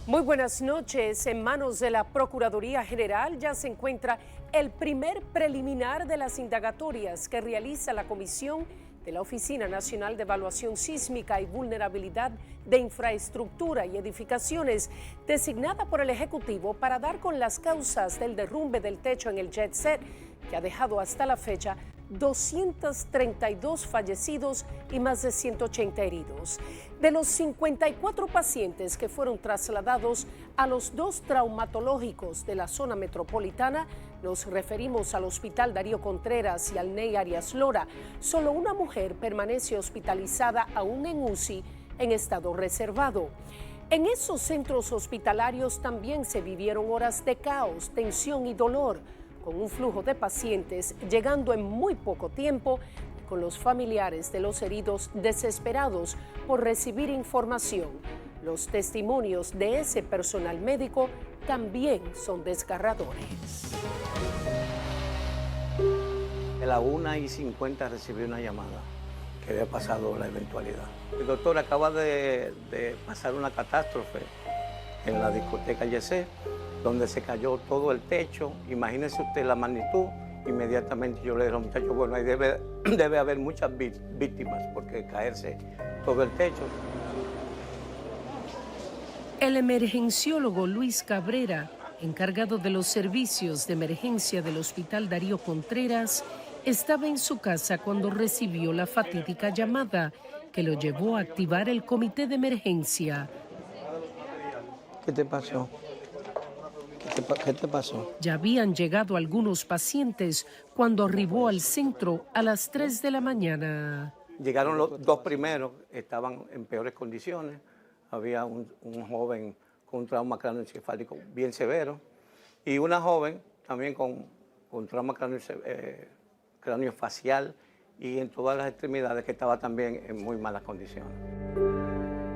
Muy buenas noches. En manos de la Procuraduría General ya se encuentra el primer preliminar de las indagatorias que realiza la Comisión de la Oficina Nacional de Evaluación Sísmica y Vulnerabilidad de Infraestructura y Edificaciones, designada por el Ejecutivo para dar con las causas del derrumbe del techo en el Jet Set, que ha dejado hasta la fecha 232 fallecidos y más de 180 heridos. De los 54 pacientes que fueron trasladados a los 2 traumatológicos de la zona metropolitana, nos referimos al Hospital Darío Contreras y al Ney Arias Lora. Solo una mujer permanece hospitalizada aún en UCI en estado reservado. En esos centros hospitalarios también se vivieron horas de caos, tensión y dolor, con un flujo de pacientes llegando en muy poco tiempo, con los familiares de los heridos desesperados por recibir información. Los testimonios de ese personal médico también son desgarradores. A la 1:50 recibí una llamada que había pasado la eventualidad. El doctor acaba de pasar una catástrofe en la discoteca Yesé, donde se cayó todo el techo. Imagínese usted la magnitud. Inmediatamente yo le dije a los muchachos, bueno, ahí debe haber muchas víctimas, porque caerse todo el techo. El emergenciólogo Luis Cabrera, encargado de los servicios de emergencia del Hospital Darío Contreras, estaba en su casa cuando recibió la fatídica llamada que lo llevó a activar el comité de emergencia. ¿Qué te pasó? ¿Qué te pasó? Ya habían llegado algunos pacientes cuando arribó al centro a las 3 de la mañana. Llegaron los 2 primeros, estaban en peores condiciones. Había un joven con un trauma craneoencefálico bien severo y una joven también con trauma craneofacial y en todas las extremidades, que estaba también en muy malas condiciones.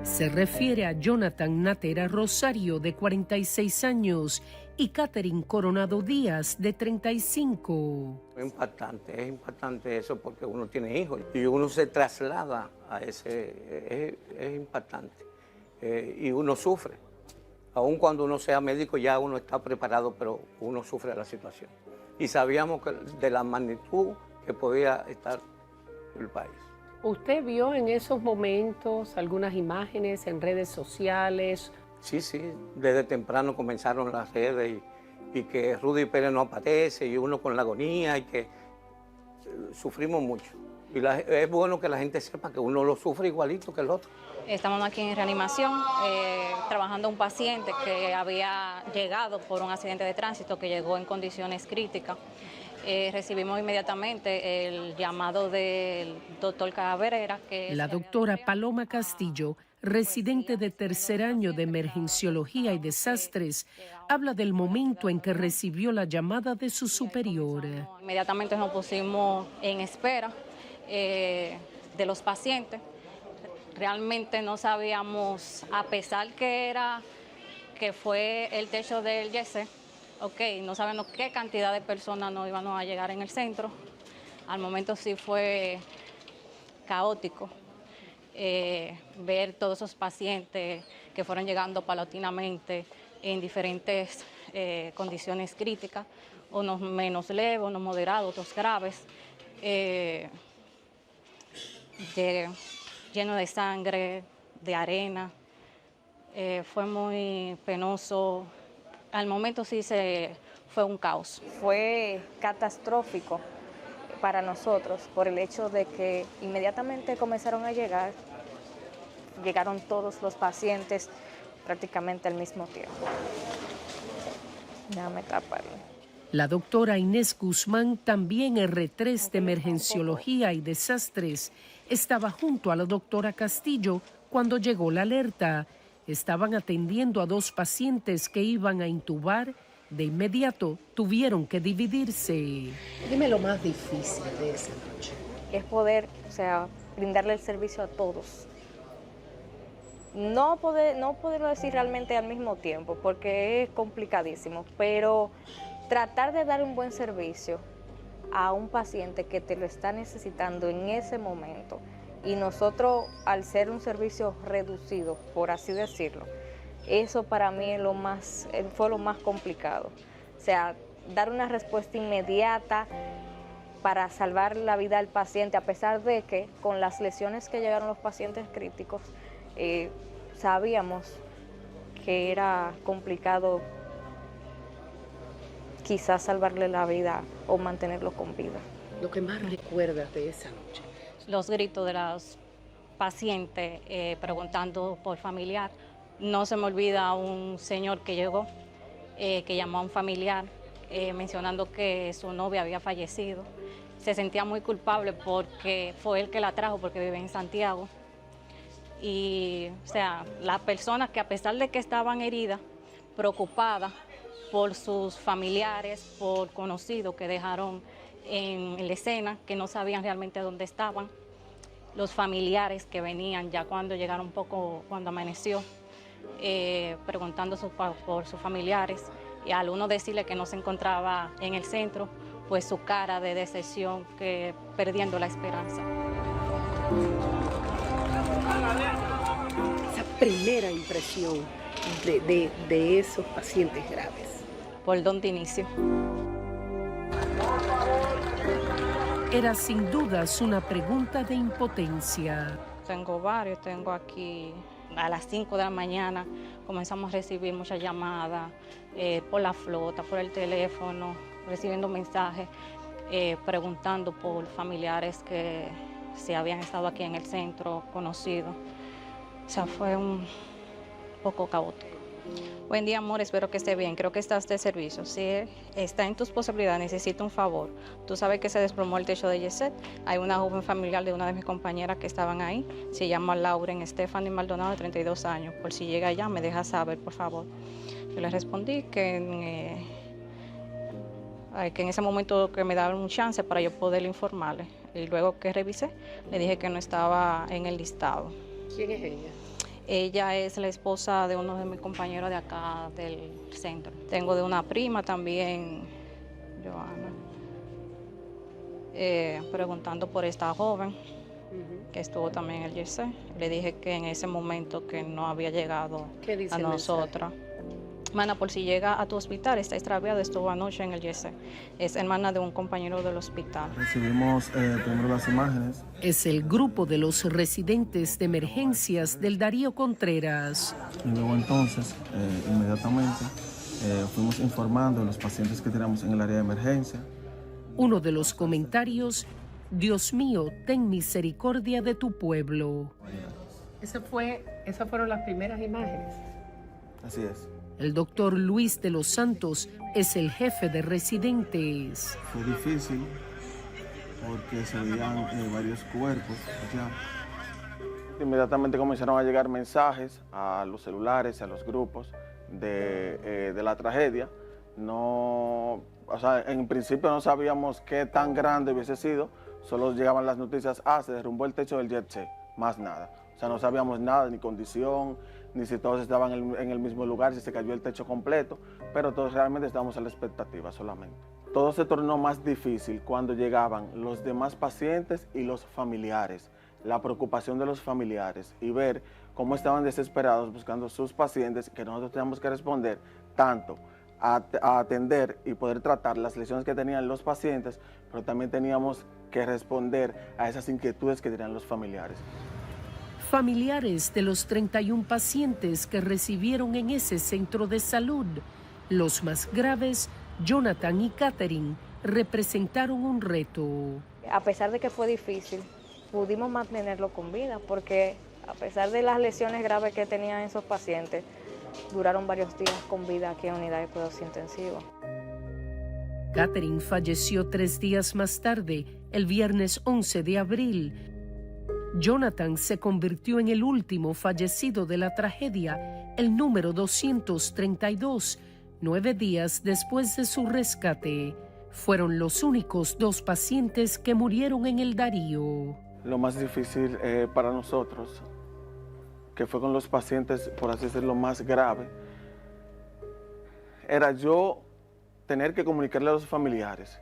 Se refiere a Jonathan Natera Rosario, de 46 años, y Catherine Coronado Díaz, de 35. Es impactante eso, porque uno tiene hijos y uno se traslada a ese, es impactante y uno sufre. Aun cuando uno sea médico ya uno está preparado, pero uno sufre la situación. Y sabíamos de la magnitud que podía estar el país. ¿Usted vio en esos momentos algunas imágenes en redes sociales? Sí, desde temprano comenzaron las redes y que Rudy Pérez no aparece y uno con la agonía y que sufrimos mucho. Y es bueno que la gente sepa que uno lo sufre igualito que el otro. Estamos aquí en reanimación, trabajando un paciente que había llegado por un accidente de tránsito, que llegó en condiciones críticas. Recibimos inmediatamente el llamado del doctor Cabrera. La doctora Paloma Castillo, residente de tercer año de emergenciología y desastres, habla del momento en que recibió la llamada de su superior. Inmediatamente nos pusimos en espera de los pacientes. Realmente no sabíamos, a pesar que fue el techo del Yesé, no sabemos qué cantidad de personas no iban a llegar en el centro. Al momento sí fue caótico ver todos esos pacientes que fueron llegando paulatinamente en diferentes condiciones críticas, unos menos leves, unos moderados, otros graves, lleno de sangre, de arena. Fue muy penoso. Al momento sí fue un caos. Fue catastrófico para nosotros por el hecho de que inmediatamente comenzaron a llegaron todos los pacientes prácticamente al mismo tiempo. Déjame taparlo. La doctora Inés Guzmán, también R3 de emergenciología y desastres, estaba junto a la doctora Castillo cuando llegó la alerta. Estaban atendiendo a 2 pacientes que iban a intubar. De inmediato tuvieron que dividirse. Dime lo más difícil de esa noche. Es poder, brindarle el servicio a todos. No poderlo decir realmente al mismo tiempo, porque es complicadísimo, pero tratar de dar un buen servicio a un paciente que te lo está necesitando en ese momento. Y nosotros, al ser un servicio reducido, por así decirlo, Eso para mí es fue lo más complicado. O sea, dar una respuesta inmediata para salvar la vida del paciente, a pesar de que con las lesiones que llegaron los pacientes críticos, sabíamos que era complicado quizás salvarle la vida o mantenerlo con vida. Lo que más recuerdas de esa noche. Los gritos de los pacientes preguntando por familiar. No se me olvida un señor que llegó, que llamó a un familiar mencionando que su novia había fallecido. Se sentía muy culpable porque fue él que la trajo, porque vive en Santiago. Y, o sea, las personas que a pesar de que estaban heridas, preocupadas por sus familiares, por conocidos que dejaron en la escena, que no sabían realmente dónde estaban, los familiares que venían ya cuando llegaron un poco, cuando amaneció, preguntando por sus familiares, y al uno decirle que no se encontraba en el centro, pues su cara de decepción, que perdiendo la esperanza. Esa primera impresión de esos pacientes graves. ¿Por dónde inicio? Era sin dudas una pregunta de impotencia. Tengo varios, tengo aquí a las 5 de la mañana, comenzamos a recibir muchas llamadas por la flota, por el teléfono, recibiendo mensajes, preguntando por familiares que se habían estado aquí en el centro, conocidos. O sea, fue un poco caótico. Buen día, amor, espero que esté bien. Creo que estás de servicio. Si está en tus posibilidades, necesito un favor. Tú sabes que se desplomó el techo de Yeset. Hay una joven familiar de una de mis compañeras que estaban ahí. Se llama Lauren Stephanie Maldonado, de 32 años. Por si llega allá, me deja saber, por favor. Yo le respondí que en ese momento que me daban un chance para yo poder informarle. Y luego que revisé, le dije que no estaba en el listado. ¿Quién es ella? Ella es la esposa de uno de mis compañeros de acá del centro. Tengo de una prima también, Joana, preguntando por esta joven que estuvo también en el Yeset. Le dije que en ese momento que no había llegado a nosotras. Hermana, por si llega a tu hospital, está extraviada, estuvo anoche en el Yeset. Es hermana de un compañero del hospital. Recibimos primero las imágenes. Es el grupo de los residentes de emergencias del Darío Contreras. Y luego entonces, inmediatamente, fuimos informando de los pacientes que teníamos en el área de emergencia. Uno de los comentarios: Dios mío, ten misericordia de tu pueblo. Esas fueron las primeras imágenes. Así es. El doctor Luis de los Santos es el jefe de residentes. Fue difícil porque se veían varios cuerpos ya. Inmediatamente comenzaron a llegar mensajes a los celulares, a los grupos de la tragedia. No, o sea, en principio no sabíamos qué tan grande hubiese sido, solo llegaban las noticias: se derrumbó el techo del Yeset, más nada. O sea, no sabíamos nada, ni condición, ni si todos estaban en el mismo lugar, si se cayó el techo completo, pero todos realmente estábamos a la expectativa solamente. Todo se tornó más difícil cuando llegaban los demás pacientes y los familiares, la preocupación de los familiares y ver cómo estaban desesperados buscando sus pacientes, que nosotros teníamos que responder tanto a atender y poder tratar las lesiones que tenían los pacientes, pero también teníamos que responder a esas inquietudes que tenían los familiares. Familiares de los 31 pacientes que recibieron en ese centro de salud, los más graves, Jonathan y Catherine, representaron un reto. A pesar de que fue difícil, pudimos mantenerlo con vida porque a pesar de las lesiones graves que tenían esos pacientes, duraron varios días con vida aquí en unidad de cuidados intensivos. Catherine falleció 3 días más tarde, el viernes 11 de abril. Jonathan se convirtió en el último fallecido de la tragedia, el número 232, 9 días después de su rescate. Fueron los únicos 2 pacientes que murieron en el Darío. Lo más difícil para nosotros, que fue con los pacientes, por así decirlo, más grave, era yo tener que comunicarle a los familiares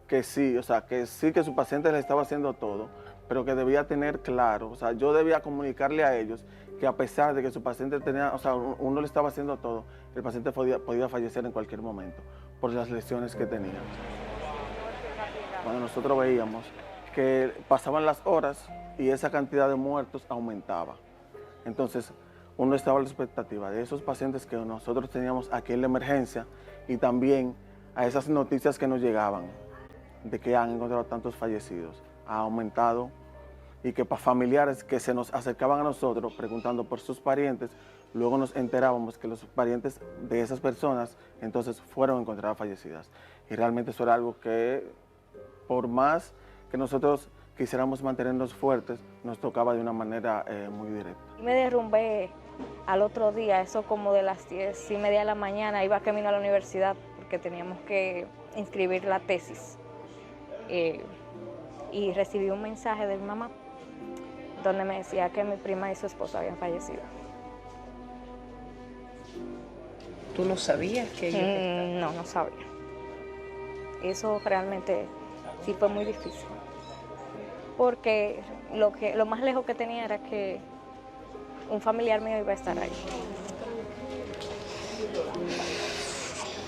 que sí, o sea, que sí, que su paciente le estaba haciendo todo, pero que debía tener claro, o sea, yo debía comunicarle a ellos que a pesar de que su paciente tenía, o sea, uno le estaba haciendo todo, el paciente podía fallecer en cualquier momento por las lesiones que tenía. Cuando nosotros veíamos que pasaban las horas y esa cantidad de muertos aumentaba. Entonces, uno estaba a la expectativa de esos pacientes que nosotros teníamos aquí en la emergencia y también a esas noticias que nos llegaban de que han encontrado tantos fallecidos. Ha aumentado y que para familiares que se nos acercaban a nosotros preguntando por sus parientes, luego nos enterábamos que los parientes de esas personas entonces fueron encontradas fallecidas. Y realmente eso era algo que, por más que nosotros quisiéramos mantenernos fuertes, nos tocaba de una manera muy directa. Me derrumbé al otro día, eso como de las 10:30 de la mañana, iba camino a la universidad porque teníamos que inscribir la tesis. Y recibí un mensaje de mi mamá donde me decía que mi prima y su esposo habían fallecido. ¿Tú no sabías que ellos estaban? No sabía. Eso realmente sí fue muy difícil. Porque lo más lejos que tenía era que un familiar mío iba a estar ahí.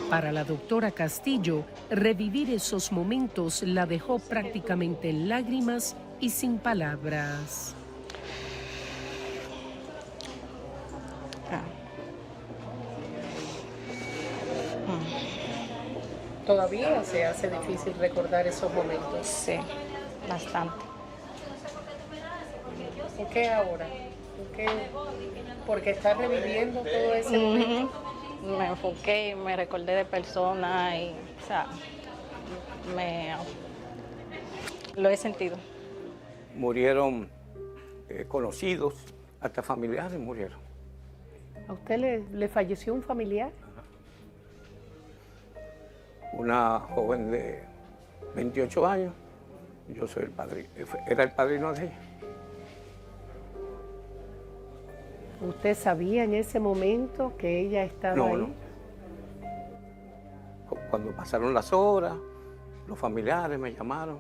Para la doctora Castillo, revivir esos momentos la dejó prácticamente en lágrimas y sin palabras. ¿Todavía se hace difícil recordar esos momentos? Sí, bastante. ¿Por qué ahora? Porque estás reviviendo todo ese momento. Me enfoqué, me recordé de personas y, o sea, lo he sentido. Murieron conocidos, hasta familiares murieron. ¿A usted le falleció un familiar? Una joven de 28 años, yo soy el padrino, era el padrino de ella. ¿Usted sabía en ese momento que ella estaba ahí? No. Cuando pasaron las horas, los familiares me llamaron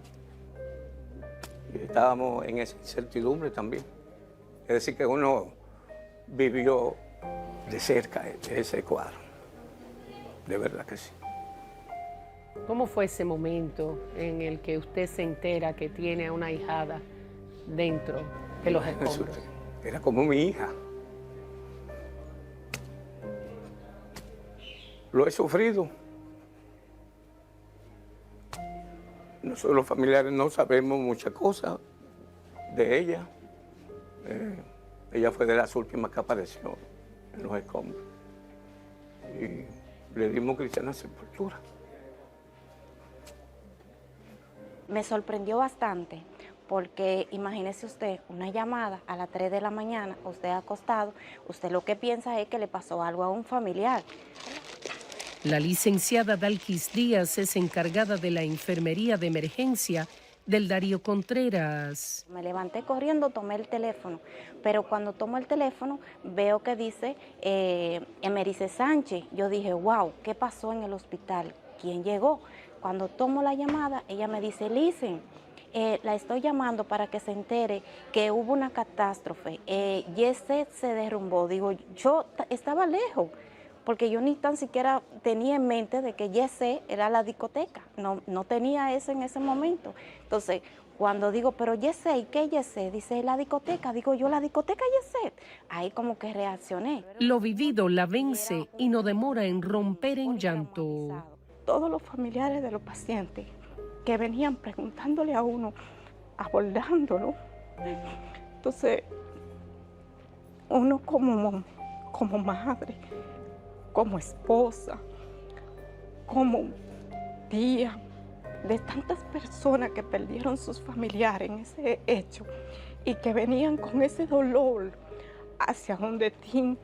y estábamos en esa incertidumbre también. Es decir, que uno vivió de cerca ese cuadro, de verdad que sí. ¿Cómo fue ese momento en el que usted se entera que tiene a una ahijada dentro de los escombros? Era como mi hija. Lo he sufrido. Nosotros los familiares no sabemos muchas cosas de ella. Ella fue de las últimas que apareció en los escombros. Y le dimos cristiana sepultura. Me sorprendió bastante porque imagínese usted una llamada a las 3 de la mañana, usted acostado, usted lo que piensa es que le pasó algo a un familiar. La licenciada Dalquis Díaz es encargada de la enfermería de emergencia del Darío Contreras. Me levanté corriendo, tomé el teléfono, pero cuando tomo el teléfono veo que dice Emerice Sánchez. Yo dije, wow, ¿qué pasó en el hospital? ¿Quién llegó? Cuando tomo la llamada, ella me dice, Licen, la estoy llamando para que se entere que hubo una catástrofe. Yeset se derrumbó. Digo, yo estaba lejos, porque yo ni tan siquiera tenía en mente de que Yeset era la discoteca. No tenía eso en ese momento. Entonces, cuando digo, pero Yeset, ¿y qué Yeset? Dice, la discoteca. Digo, yo, la discoteca Yeset. Ahí como que reaccioné. Lo vivido la vence y no demora en romper en llanto. Todos los familiares de los pacientes que venían preguntándole a uno, abordándolo. Entonces, uno como madre, como esposa, como tía, de tantas personas que perdieron sus familiares en ese hecho y que venían con ese dolor hacia donde ti.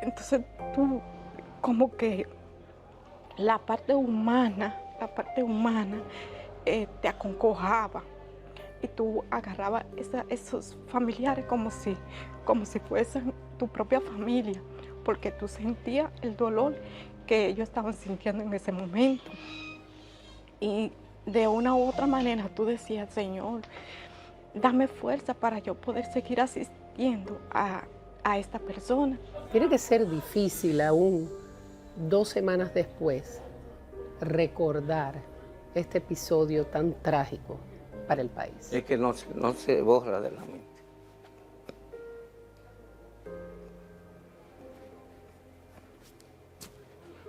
Entonces, tú como que la parte humana te aconcojaba y tú agarrabas esos familiares como si fuesen tu propia familia, porque tú sentías el dolor que ellos estaban sintiendo en ese momento. Y de una u otra manera tú decías, Señor, dame fuerza para yo poder seguir asistiendo a esta persona. Tiene que ser difícil aún 2 semanas después recordar este episodio tan trágico para el país. Es que no se borra de la mente.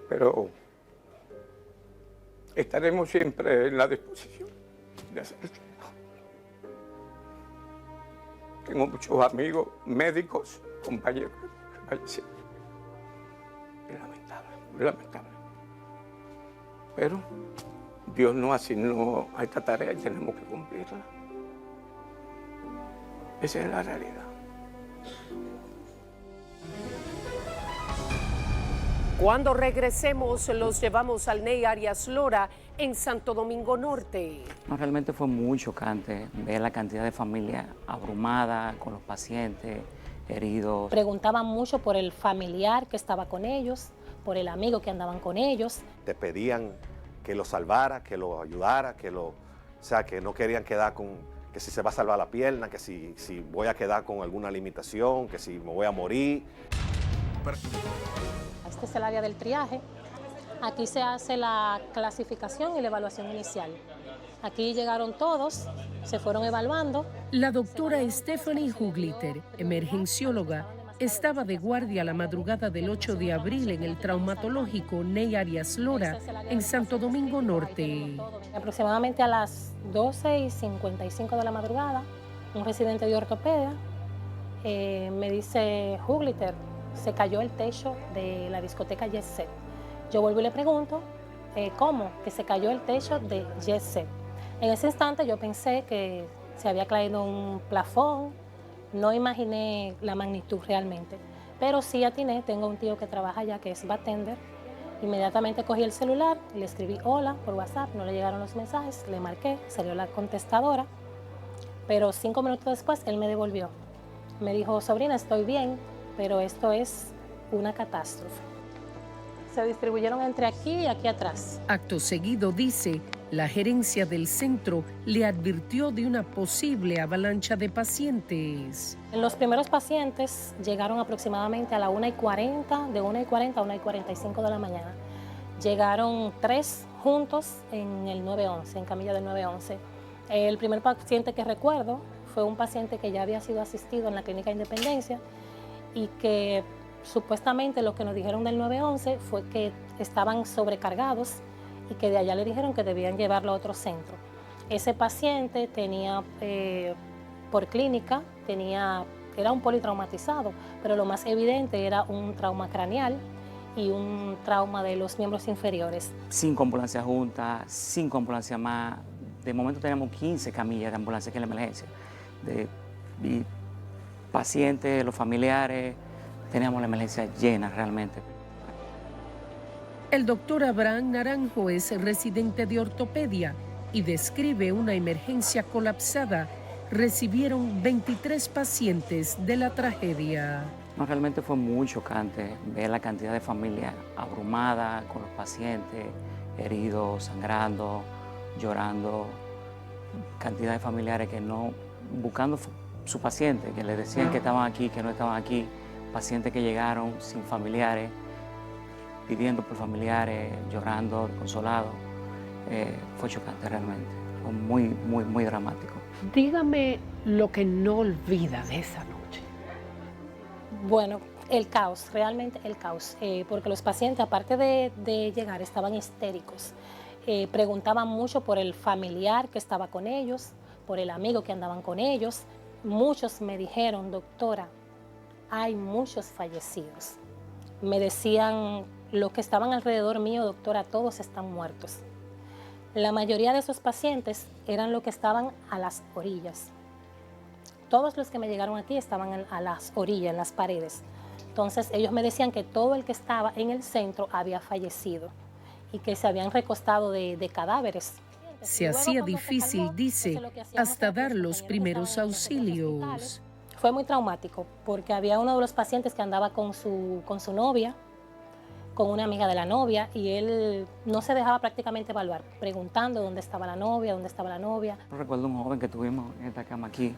Pero estaremos siempre en la disposición de hacer el trabajo. Tengo muchos amigos, médicos, compañeros que fallecieron. Es lamentable. Pero Dios nos asignó a esta tarea y tenemos que cumplirla. Esa es la realidad. Cuando regresemos, los llevamos al Ney Arias Lora en Santo Domingo Norte. No, realmente fue muy chocante ver la cantidad de familia abrumada con los pacientes, heridos. Preguntaban mucho por el familiar que estaba con ellos, por el amigo que andaban con ellos. Te pedían que lo salvara, que lo ayudara, que no querían quedar con que si se va a salvar la pierna, que si voy a quedar con alguna limitación, que si me voy a morir. Este es el área del triaje. Aquí se hace la clasificación y la evaluación inicial. Aquí llegaron todos, se fueron evaluando. La doctora Stephanie Hugliter, emergencióloga, estaba de guardia la madrugada del 8 de abril en el traumatológico Ney Arias Lora, en Santo Domingo Norte. Aproximadamente a las 12:55 de la madrugada, un residente de ortopedia me dice, Hugliter, se cayó el techo de la discoteca Jet Set. Yo vuelvo y le pregunto, ¿cómo? Que se cayó el techo de Jet Set. En ese instante yo pensé que se había caído un plafón, no imaginé la magnitud realmente, pero sí atiné, tengo un tío que trabaja allá que es bartender. Inmediatamente cogí el celular, le escribí hola por WhatsApp, no le llegaron los mensajes, le marqué, salió la contestadora, pero 5 minutos después él me devolvió. Me dijo, sobrina, estoy bien, pero esto es una catástrofe. Se distribuyeron entre aquí y aquí atrás. Acto seguido, dice, la gerencia del centro le advirtió de una posible avalancha de pacientes. Los primeros pacientes llegaron aproximadamente a la 1:40, de 1:40 a 1:45 de la mañana. Llegaron 3 juntos en el 911, en camilla del 911. El primer paciente que recuerdo fue un paciente que ya había sido asistido en la Clínica Independencia y que supuestamente lo que nos dijeron del 911 fue que estaban sobrecargados y que de allá le dijeron que debían llevarlo a otro centro. Ese paciente tenía, por clínica, era un politraumatizado, pero lo más evidente era un trauma craneal y un trauma de los miembros inferiores. 5 ambulancias juntas, 5 ambulancias más. De momento tenemos 15 camillas de ambulancia aquí en la emergencia. Y pacientes, los familiares, teníamos la emergencia llena realmente. El doctor Abraham Naranjo es residente de ortopedia y describe una emergencia colapsada. Recibieron 23 pacientes de la tragedia. No, realmente fue muy chocante ver la cantidad de familia abrumada con los pacientes, heridos, sangrando, llorando. Cantidad de familiares que no, buscando su paciente, que le decían que estaban aquí, que no estaban aquí. Pacientes que llegaron sin familiares, pidiendo por familiares, llorando, desconsolados. Fue chocante realmente, fue muy dramático. Dígame lo que no olvida de esa noche. Bueno, el caos, realmente el caos, porque los pacientes, aparte de llegar, estaban histéricos. Preguntaban mucho por el familiar que estaba con ellos, por el amigo que andaban con ellos. Muchos me dijeron, doctora, hay muchos fallecidos. Me decían, los que estaban alrededor mío, doctora, todos están muertos. La mayoría de esos pacientes eran los que estaban a las orillas. Todos los que me llegaron aquí estaban a las orillas, en las paredes. Entonces ellos me decían que todo el que estaba en el centro había fallecido y que se habían recostado de cadáveres. Se hacía difícil, dice, hasta dar los primeros auxilios. Fue muy traumático porque había uno de los pacientes que andaba con su novia, con una amiga de la novia y él no se dejaba prácticamente evaluar, preguntando dónde estaba la novia, dónde estaba la novia. Recuerdo un joven que tuvimos en esta cama aquí,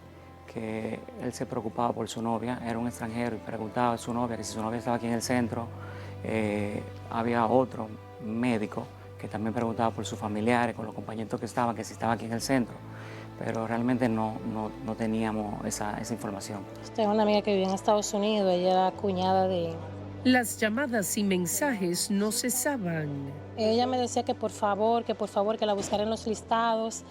que él se preocupaba por su novia, era un extranjero y preguntaba a su novia que si su novia estaba aquí en el centro. Había otro médico que también preguntaba por sus familiares, con los compañeros que estaban, que si estaba aquí en el centro, pero realmente no teníamos esa información. Tengo una amiga que vivía en Estados Unidos, ella era cuñada de... Las llamadas y mensajes no cesaban. Ella me decía que por favor, que la buscara en los listados.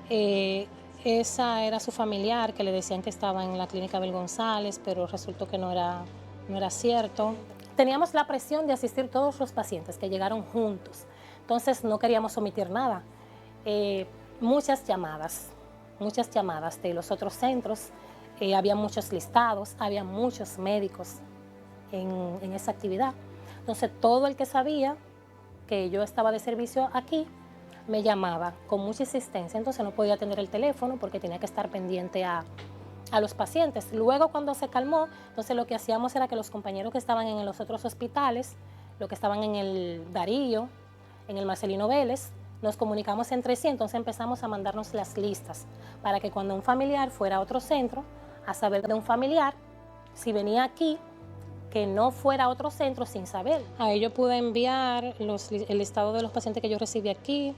Esa era su familiar, que le decían que estaba en la clínica Abel González, pero resultó que no era cierto. Teníamos la presión de asistir todos los pacientes que llegaron juntos, entonces no queríamos omitir nada. Muchas llamadas de los otros centros, había muchos listados, había muchos médicos en esa actividad. Entonces todo el que sabía que yo estaba de servicio aquí, me llamaba con mucha insistencia, entonces no podía atender el teléfono porque tenía que estar pendiente a los pacientes. Luego cuando se calmó, entonces lo que hacíamos era que los compañeros que estaban en los otros hospitales, los que estaban en el Darío, en el Marcelino Vélez, nos comunicamos entre sí, entonces empezamos a mandarnos las listas para que cuando un familiar fuera a otro centro a saber de un familiar, si venía aquí, que no fuera a otro centro sin saber. A ellos pude enviar el listado de los pacientes que yo recibí aquí,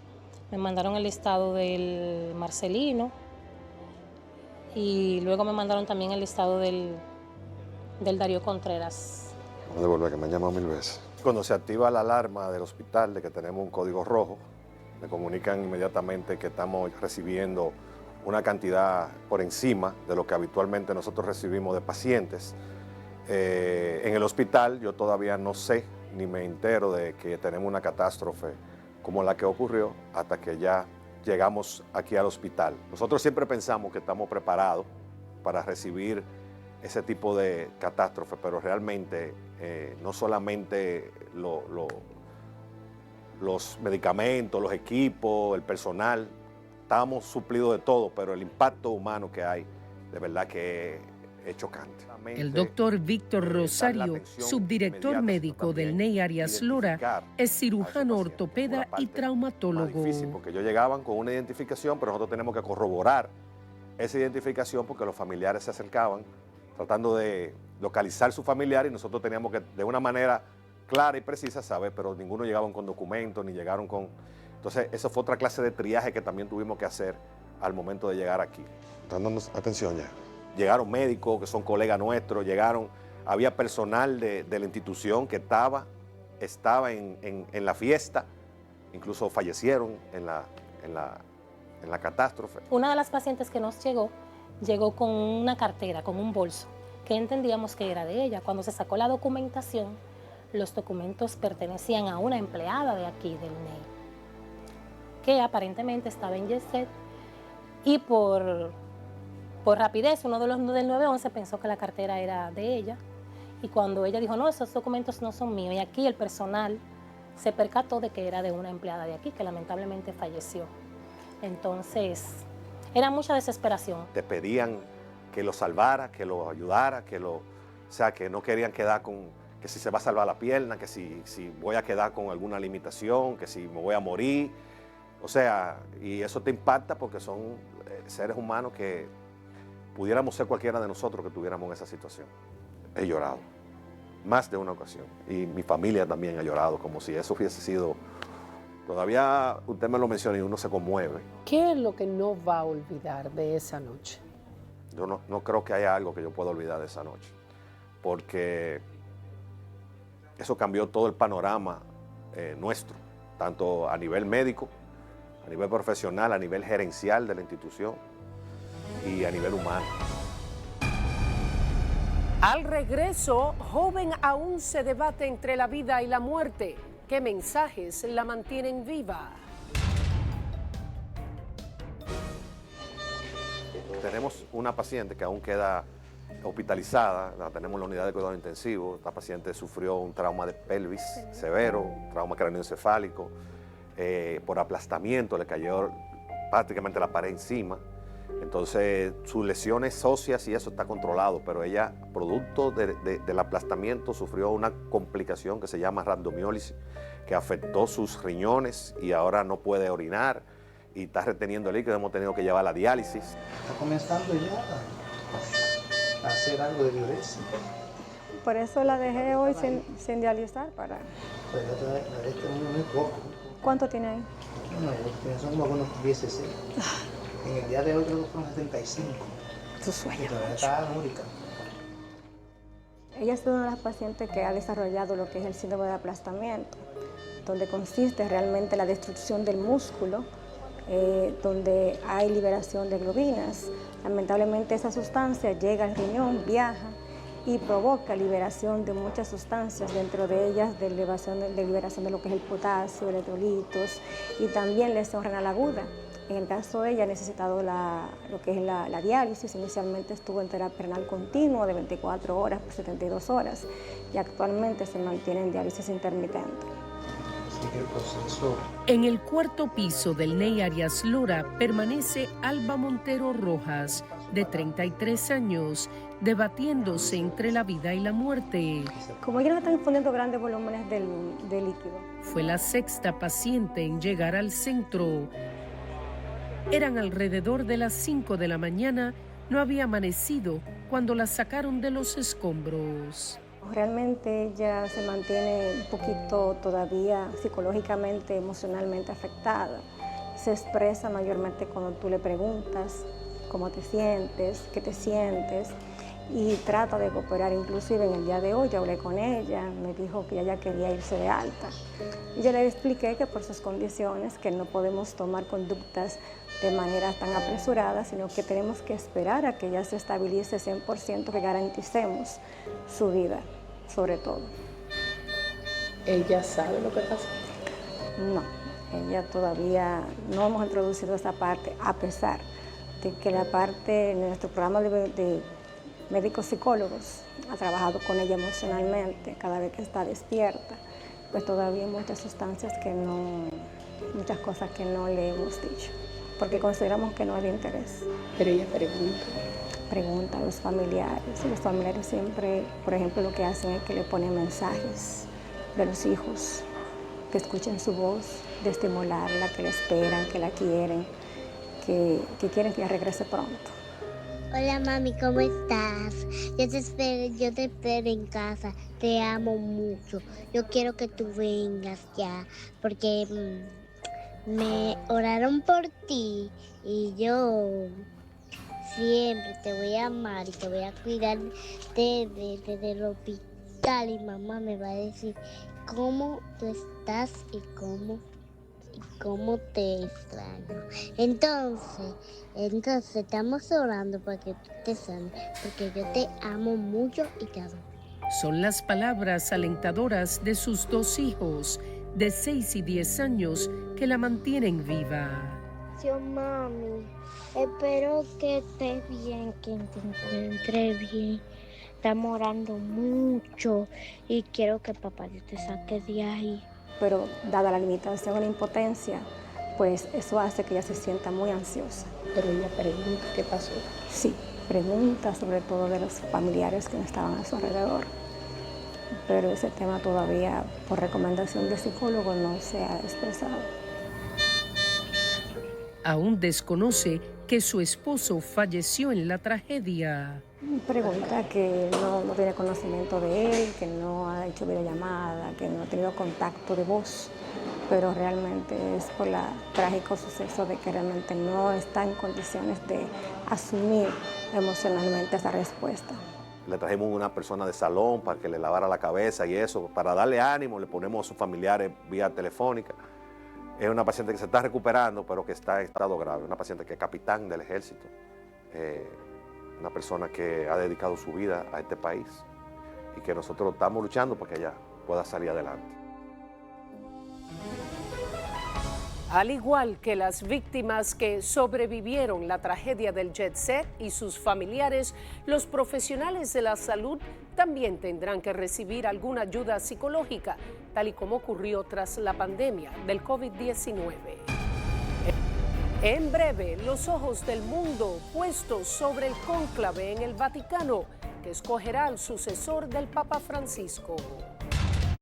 me mandaron el listado del Marcelino y luego me mandaron también el listado del Darío Contreras. No devuelve, que me han llamado 1000 veces. Cuando se activa la alarma del hospital de que tenemos un código rojo, me comunican inmediatamente que estamos recibiendo una cantidad por encima de lo que habitualmente nosotros recibimos de pacientes. En el hospital yo todavía no sé ni me entero de que tenemos una catástrofe como la que ocurrió hasta que ya llegamos aquí al hospital. Nosotros siempre pensamos que estamos preparados para recibir ese tipo de catástrofe, pero realmente no solamente los medicamentos, los equipos, el personal, estamos suplidos de todo, pero el impacto humano que hay, de verdad que es chocante. El doctor Víctor Rosario, subdirector médico del NEI Arias Lora, es cirujano ortopeda y traumatólogo. Difícil porque ellos llegaban con una identificación, pero nosotros tenemos que corroborar esa identificación porque los familiares se acercaban tratando de localizar su familiar y nosotros teníamos que de una manera clara y precisa saber, pero ninguno llegaban con documentos ni llegaron con... Entonces, eso fue otra clase de triaje que también tuvimos que hacer al momento de llegar aquí. ¿Están dando atención ya? Llegaron médicos que son colegas nuestros, había personal de la institución que estaba en la fiesta, incluso fallecieron en la catástrofe. Una de las pacientes que nos llegó con una cartera, con un bolso, que entendíamos que era de ella. Cuando se sacó la documentación, los documentos pertenecían a una empleada de aquí, del NEI, que aparentemente estaba en Yeset y por rapidez, uno de los del 911 pensó que la cartera era de ella y cuando ella dijo, no, esos documentos no son míos, y aquí el personal se percató de que era de una empleada de aquí, que lamentablemente falleció. Entonces, era mucha desesperación. Te pedían que lo salvara, que lo ayudara, que no querían quedar con, que si se va a salvar la pierna, que si voy a quedar con alguna limitación, que si me voy a morir. O sea, y eso te impacta porque son seres humanos que pudiéramos ser cualquiera de nosotros que estuviéramos en esa situación. He llorado, más de una ocasión. Y mi familia también ha llorado, como si eso hubiese sido... Todavía usted me lo menciona y uno se conmueve. ¿Qué es lo que no va a olvidar de esa noche? Yo no creo que haya algo que yo pueda olvidar de esa noche, porque eso cambió todo el panorama nuestro, tanto a nivel médico, a nivel profesional, a nivel gerencial de la institución y a nivel humano. Al regreso, joven aún se debate entre la vida y la muerte. ¿Qué mensajes la mantienen viva? Tenemos una paciente que aún queda hospitalizada, la tenemos en la unidad de cuidado intensivo. Esta paciente sufrió un trauma de pelvis severo, trauma craneoencefálico, por aplastamiento le cayó prácticamente la pared encima Entonces, sus lesiones óseas y eso está controlado, pero ella, producto del aplastamiento, sufrió una complicación que se llama rhabdomiólisis, que afectó sus riñones y ahora no puede orinar y está reteniendo líquido. Hemos tenido que llevarla a diálisis. Está comenzando ya a hacer algo de diuresis. Por eso la dejé hoy sin dializar para... Pues la de este muy poco. ¿Cuánto tiene ahí? No, son como unos 16. En el día de hoy creo que fueron 75. Tu sueño. Está única. Ella es una de las pacientes que ha desarrollado lo que es el síndrome de aplastamiento, donde consiste realmente la destrucción del músculo, donde hay liberación de globinas. Lamentablemente esa sustancia llega al riñón, viaja y provoca liberación de muchas sustancias, dentro de ellas de liberación de lo que es el potasio, electrolitos y también lesión renal aguda. En el caso de ella ha necesitado lo que es la diálisis. Inicialmente estuvo en terapia renal continua de 24 horas por 72 horas y actualmente se mantiene en diálisis intermitente. En el cuarto piso del NEI Arias Lora permanece Alba Montero Rojas, de 33 años, debatiéndose entre la vida y la muerte. Como ella no está infundiendo grandes volúmenes de líquido. Fue la sexta paciente en llegar al centro. Eran alrededor de las 5 de la mañana, no había amanecido cuando la sacaron de los escombros. Realmente ella se mantiene un poquito todavía psicológicamente, emocionalmente afectada. Se expresa mayormente cuando tú le preguntas cómo te sientes, qué te sientes, y trata de cooperar. Inclusive en el día de hoy yo hablé con ella, me dijo que ella quería irse de alta. Y yo le expliqué que por sus condiciones, que no podemos tomar conductas de manera tan apresurada, sino que tenemos que esperar a que ella se estabilice 100%, que garanticemos su vida, sobre todo. ¿Ella sabe lo que pasa? No, ella todavía no hemos introducido esa parte, a pesar de que la parte en nuestro programa de médicos psicólogos ha trabajado con ella emocionalmente cada vez que está despierta, pues todavía hay muchas sustancias muchas cosas que no le hemos dicho, porque consideramos que no es de interés. Pero ella pregunta a los familiares, y los familiares siempre, por ejemplo, lo que hacen es que le ponen mensajes de los hijos, que escuchen su voz, de estimularla, que la esperan, que la quieren, que quieren que ella regrese pronto. Hola mami, ¿cómo estás? Yo te espero en casa, te amo mucho. Yo quiero que tú vengas ya, porque me oraron por ti y yo siempre te voy a amar y te voy a cuidar desde el hospital, y mamá me va a decir cómo tú estás y cómo te extraño. Entonces estamos orando para que tú te sanes, porque yo te amo mucho y te adoro. Son las palabras alentadoras de sus dos hijos, de 6 y 10 años, que la mantienen viva. Yo, mami, espero que estés bien, que te encuentres bien. Estamos orando mucho y quiero que papá Dios te saque de ahí. Pero dada la limitación o la impotencia, pues eso hace que ella se sienta muy ansiosa. Pero ella pregunta qué pasó. Sí, pregunta sobre todo de los familiares que estaban a su alrededor. Pero ese tema todavía, por recomendación de psicólogo, no se ha expresado. Aún desconoce que su esposo falleció en la tragedia. Pregunta que no tiene conocimiento de él, que no ha hecho videollamada, que no ha tenido contacto de voz, pero realmente es por el trágico suceso de que realmente no está en condiciones de asumir emocionalmente esa respuesta. Le trajimos una persona de salón para que le lavara la cabeza y eso, para darle ánimo, le ponemos a sus familiares vía telefónica. Es una paciente que se está recuperando, pero que está en estado grave, una paciente que es capitán del ejército. Una persona que ha dedicado su vida a este país y que nosotros estamos luchando para que ella pueda salir adelante. Al igual que las víctimas que sobrevivieron la tragedia del Jet Set y sus familiares, los profesionales de la salud también tendrán que recibir alguna ayuda psicológica, tal y como ocurrió tras la pandemia del COVID-19. En breve, los ojos del mundo puestos sobre el cónclave en el Vaticano, que escogerá al sucesor del Papa Francisco.